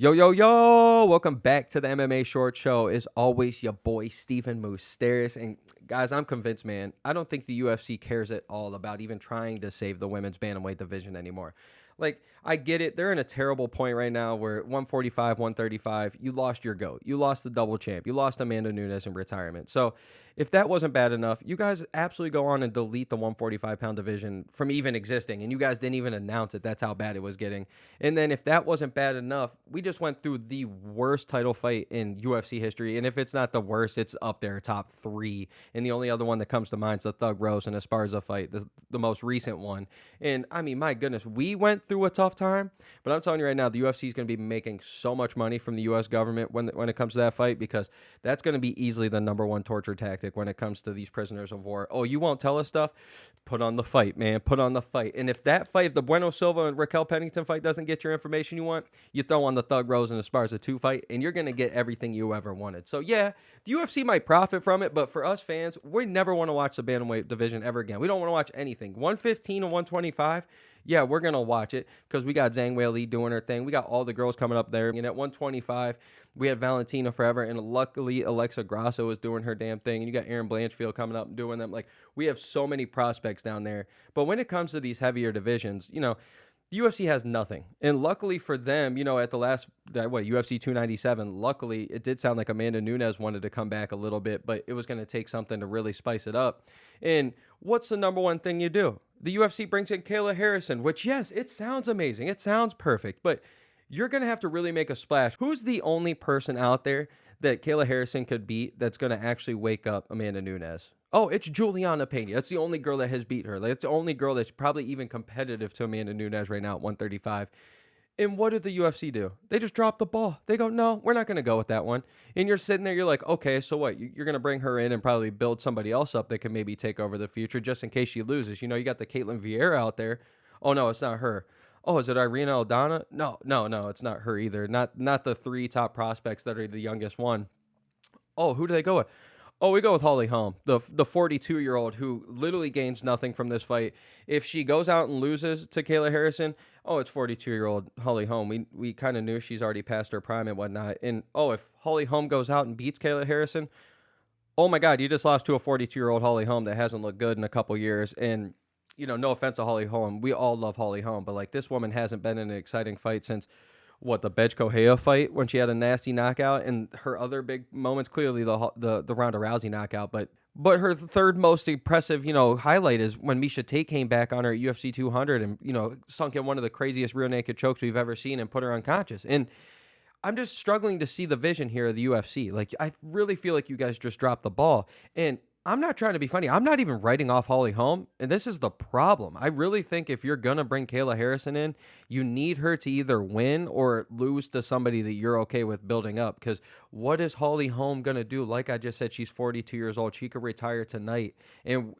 Yo, yo, yo! Welcome back to the MMA Short Show. As always, your boy, Stephen Moustaris. And guys, I'm convinced, man, I don't think the UFC cares at all about even trying to save the women's bantamweight division anymore. Like, I get it. They're in a terrible point right now where 145, 135, you lost your GOAT. You lost the double champ. You lost Amanda Nunes in retirement. So, if that wasn't bad enough, you guys absolutely go on and delete the 145-pound division from even existing. And you guys didn't even announce it. That's how bad it was getting. And then if that wasn't bad enough, we just went through the worst title fight in UFC history. And if it's not the worst, it's up there, top three. And the only other one that comes to mind is the Thug Rose and Esparza fight, the most recent one. And I mean, my goodness, we went through a tough time. But I'm telling you right now, the UFC is going to be making so much money from the U.S. government when it comes to that fight, because that's going to be easily the number one torture tactic when it comes to these prisoners of war. Oh, you won't tell us stuff? Put on the fight, man. Put on the fight. And if that fight, the Bueno Silva and Raquel Pennington fight, doesn't get your information you want, you throw on the Thug Rose and Esparza 2 fight, and you're going to get everything you ever wanted. So, yeah, the UFC might profit from it, but for us fans, we never want to watch the bantamweight division ever again. We don't want to watch anything. 115 and 125, yeah, we're going to watch it because we got Zhang Weili doing her thing. We got all the girls coming up there. And at 125, we had Valentina forever. And luckily, Alexa Grasso is doing her damn thing. And you got Erin Blanchfield coming up and doing them. Like, we have so many prospects down there. But when it comes to these heavier divisions, the UFC has nothing. And luckily for them, at the last, UFC 297, luckily, it did sound like Amanda Nunes wanted to come back a little bit, but it was going to take something to really spice it up. And what's the number one thing you do? The UFC brings in Kayla Harrison, which, yes, it sounds amazing. It sounds perfect, but you're going to have to really make a splash. Who's the only person out there that Kayla Harrison could beat that's going to actually wake up Amanda Nunes? Oh, it's Juliana Pena. That's the only girl that has beat her. That's the only girl that's probably even competitive to Amanda Nunes right now at 135. And what did the UFC do? They just dropped the ball. They go, no, we're not going to go with that one. And you're sitting there, you're like, okay, so what? You're going to bring her in and probably build somebody else up that can maybe take over the future just in case she loses. You got the Caitlin Vieira out there. Oh, no, it's not her. Oh, is it Irina Aldana? No, it's not her either. Not the three top prospects that are the youngest one. Oh, who do they go with? Oh, we go with Holly Holm, the 42-year-old who literally gains nothing from this fight. If she goes out and loses to Kayla Harrison, oh, it's 42-year-old Holly Holm. We kind of knew she's already past her prime and whatnot. And, oh, if Holly Holm goes out and beats Kayla Harrison, oh, my God, you just lost to a 42-year-old Holly Holm that hasn't looked good in a couple years. And, no offense to Holly Holm. We all love Holly Holm. But, this woman hasn't been in an exciting fight since – the Bethe Correia fight when she had a nasty knockout, and her other big moments, clearly the Ronda Rousey knockout, but her third most impressive, highlight is when Miesha Tate came back on her at UFC 200 and, sunk in one of the craziest rear naked chokes we've ever seen and put her unconscious. And I'm just struggling to see the vision here of the UFC. Like, I really feel like you guys just dropped the ball. And I'm not trying to be funny. I'm not even writing off Holly Holm, and this is the problem. I really think if you're going to bring Kayla Harrison in, you need her to either win or lose to somebody that you're okay with building up, because what is Holly Holm going to do? Like I just said, she's 42 years old. She could retire tonight, and,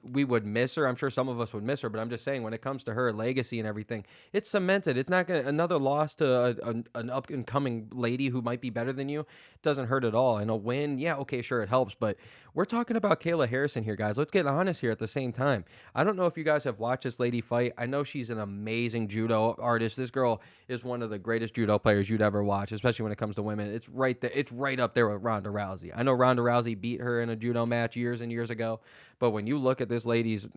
we would miss her. I'm sure some of us would miss her, but I'm just saying when it comes to her legacy and everything, it's cemented. It's not going to – another loss to an up-and-coming lady who might be better than you doesn't hurt at all. And a win, yeah, okay, sure, it helps, but we're talking about Kayla Harrison here, guys. Let's get honest here at the same time. I don't know if you guys have watched this lady fight. I know she's an amazing judo artist. This girl is one of the greatest judo players you'd ever watch, especially when it comes to women. It's right there. It's right up there with Ronda Rousey. I know Ronda Rousey beat her in a judo match years and years ago, but when you look at this lady's,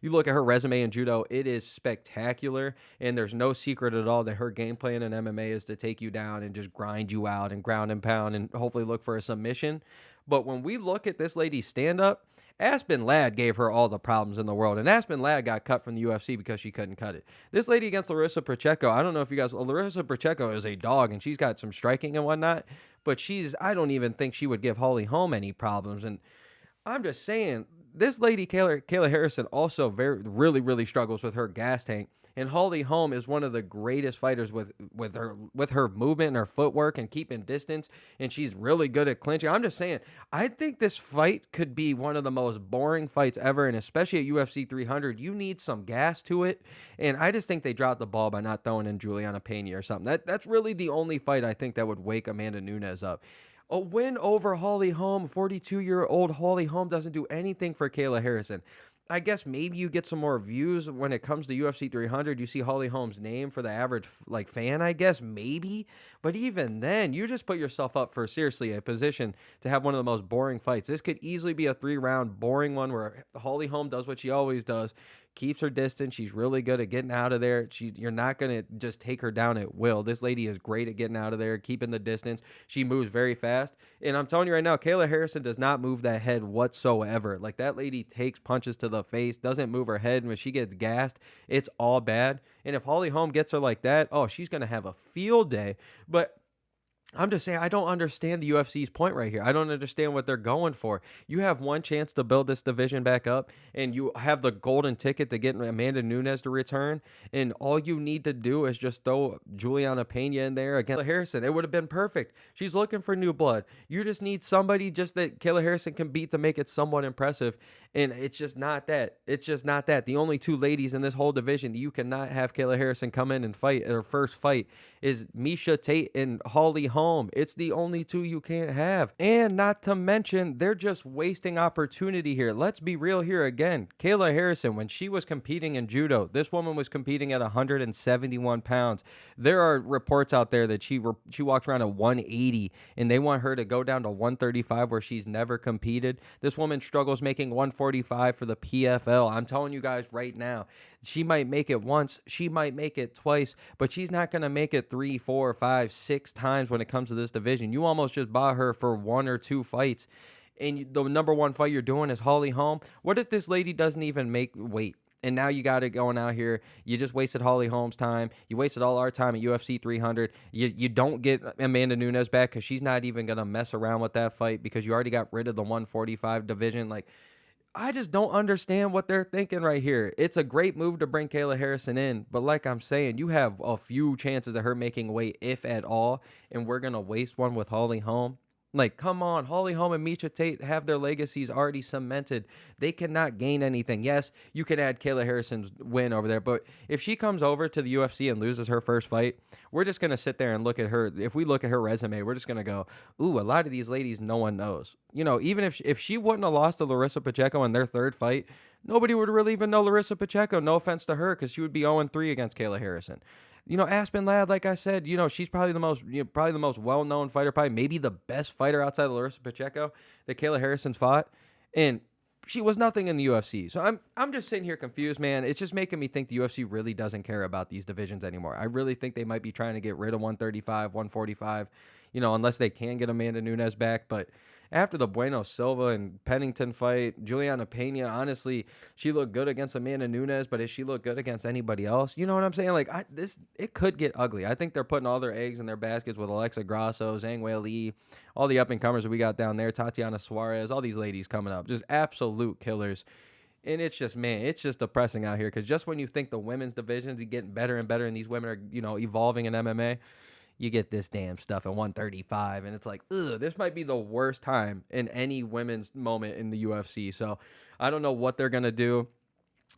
you look at her resume in judo, it is spectacular, and there's no secret at all that her game plan in MMA is to take you down and just grind you out and ground and pound and hopefully look for a submission. But when we look at this lady's stand-up, Aspen Ladd gave her all the problems in the world, and Aspen Ladd got cut from the UFC because she couldn't cut it. This lady against Larissa Pacheco, I don't know if you guys, Larissa Pacheco is a dog, and she's got some striking and whatnot, but I don't even think she would give Holly Holm any problems. And I'm just saying, this lady, Kayla Harrison, also really struggles with her gas tank. And Holly Holm is one of the greatest fighters with her movement and her footwork and keeping distance. And she's really good at clinching. I'm just saying, I think this fight could be one of the most boring fights ever. And especially at UFC 300, you need some gas to it. And I just think they dropped the ball by not throwing in Juliana Pena or something. That's really the only fight I think that would wake Amanda Nunes up. A win over Holly Holm, 42-year-old Holly Holm, doesn't do anything for Kayla Harrison. I guess maybe you get some more views when it comes to UFC 300. You see Holly Holm's name for the average like fan, I guess maybe. But even then, you just put yourself up for seriously a position to have one of the most boring fights. This could easily be a 3-round boring one where Holly Holm does what she always does, keeps her distance. She's really good at getting out of there. You're not gonna just take her down at will. This lady is great at getting out of there, keeping the distance. She moves very fast. And I'm telling you right now, Kayla Harrison does not move that head whatsoever. Like that lady takes punches to the face, doesn't move her head. When she gets gassed, it's all bad. And if Holly Holm gets her like that, oh, she's gonna have a field day. But I'm just saying, I don't understand the UFC's point right here. I don't understand what they're going for. You have one chance to build this division back up, and you have the golden ticket to get Amanda Nunes to return, and all you need to do is just throw Juliana Pena in there against Kayla Harrison. It would have been perfect. She's looking for new blood. You just need somebody just that Kayla Harrison can beat to make it somewhat impressive, and it's just not that. It's just not that. The only two ladies in this whole division that you cannot have Kayla Harrison come in and fight her first fight is Misha Tate and Holly Holm. It's the only two you can't have. And not to mention, they're just wasting opportunity here. Let's be real here again. Kayla Harrison, when she was competing in judo, this woman was competing at 171 pounds. There are reports out there that she walks around at 180, and they want her to go down to 135 where she's never competed. This woman struggles making 145 for the PFL. I'm telling you guys right now, she might make it once, she might make it twice, but she's not going to make it 3, 4, 5, 6 times when it comes to this division. You almost just bought her for 1 or 2 fights, and the number one fight you're doing is Holly Holm. What if this lady doesn't even make weight? And now you got it going out here. You just wasted Holly Holm's time. You wasted all our time at UFC 300. You don't get Amanda Nunes back because she's not even going to mess around with that fight because you already got rid of the 145 division. Like, I just don't understand what they're thinking right here. It's a great move to bring Kayla Harrison in, but like I'm saying, you have a few chances of her making weight, if at all, and we're going to waste one with Holly Holm. Like, come on, Holly Holm and Misha Tate have their legacies already cemented. They cannot gain anything. Yes, you could add Kayla Harrison's win over there, but if she comes over to the UFC and loses her first fight, we're just going to sit there and look at her. If we look at her resume, we're just going to go, ooh, a lot of these ladies no one knows. You know, even if she wouldn't have lost to Larissa Pacheco in their third fight, nobody would really even know Larissa Pacheco. No offense to her, because she would be 0-3 against Kayla Harrison. You know, Aspen Ladd, like I said, you know, she's probably the most well-known fighter, probably maybe the best fighter outside of Larissa Pacheco that Kayla Harrison's fought, and she was nothing in the UFC. So I'm just sitting here confused, man. It's just making me think the UFC really doesn't care about these divisions anymore. I really think they might be trying to get rid of 135, 145, you know, unless they can get Amanda Nunes back, but after the Bueno Silva and Pennington fight, Juliana Pena, honestly, she looked good against Amanda Nunes, but does she look good against anybody else? You know what I'm saying? Like, it could get ugly. I think they're putting all their eggs in their baskets with Alexa Grasso, Zhang Weili, all the up-and-comers that we got down there, Tatiana Suarez, all these ladies coming up. Just absolute killers. And it's just, man, it's just depressing out here because just when you think the women's divisions are getting better and better and these women are, you know, evolving in MMA, you get this damn stuff at 135, and it's like, ugh, this might be the worst time in any women's moment in the UFC. So I don't know what they're gonna do.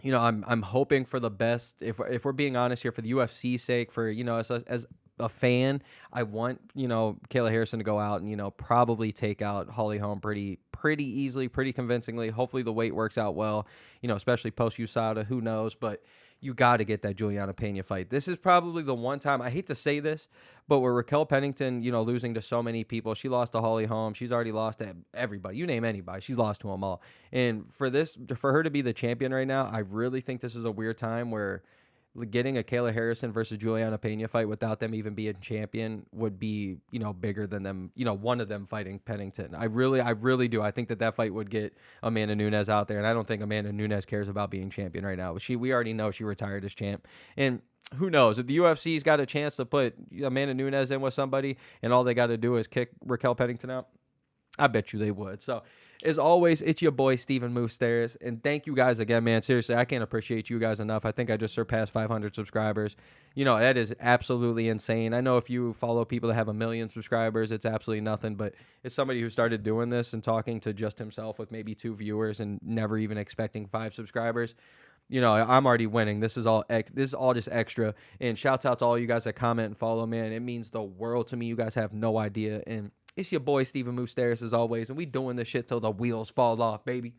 You know, I'm hoping for the best. If we're being honest here, for the UFC's sake, for, you know, as a fan, I want, you know, Kayla Harrison to go out and, you know, probably take out Holly Holm pretty easily, pretty convincingly. Hopefully the weight works out well, you know, especially post USADA. Who knows? But you got to get that Juliana Pena fight. This is probably the one time, I hate to say this, but where Raquel Pennington, you know, losing to so many people, she lost to Holly Holm. She's already lost to everybody. You name anybody, she's lost to them all. And for her to be the champion right now, I really think this is a weird time where getting a Kayla Harrison versus Juliana Pena fight without them even being champion would be, you know, bigger than them, you know, one of them fighting Pennington. I really do. I think that fight would get Amanda Nunes out there, and I don't think Amanda Nunes cares about being champion right now. We already know she retired as champ, and who knows if the UFC's got a chance to put Amanda Nunes in with somebody, and all they got to do is kick Raquel Pennington out. I bet you they would. So, as always, it's your boy, Steven Moustaris. And thank you guys again, man. Seriously, I can't appreciate you guys enough. I think I just surpassed 500 subscribers. You know, that is absolutely insane. I know if you follow people that have 1 million subscribers, it's absolutely nothing. But as somebody who started doing this and talking to just himself with maybe 2 viewers and never even expecting 5 subscribers, you know, I'm already winning. This is all just extra. And shouts out to all you guys that comment and follow, man. It means the world to me. You guys have no idea. And it's your boy, Steven Moustaris, as always, and we doing this shit till the wheels fall off, baby.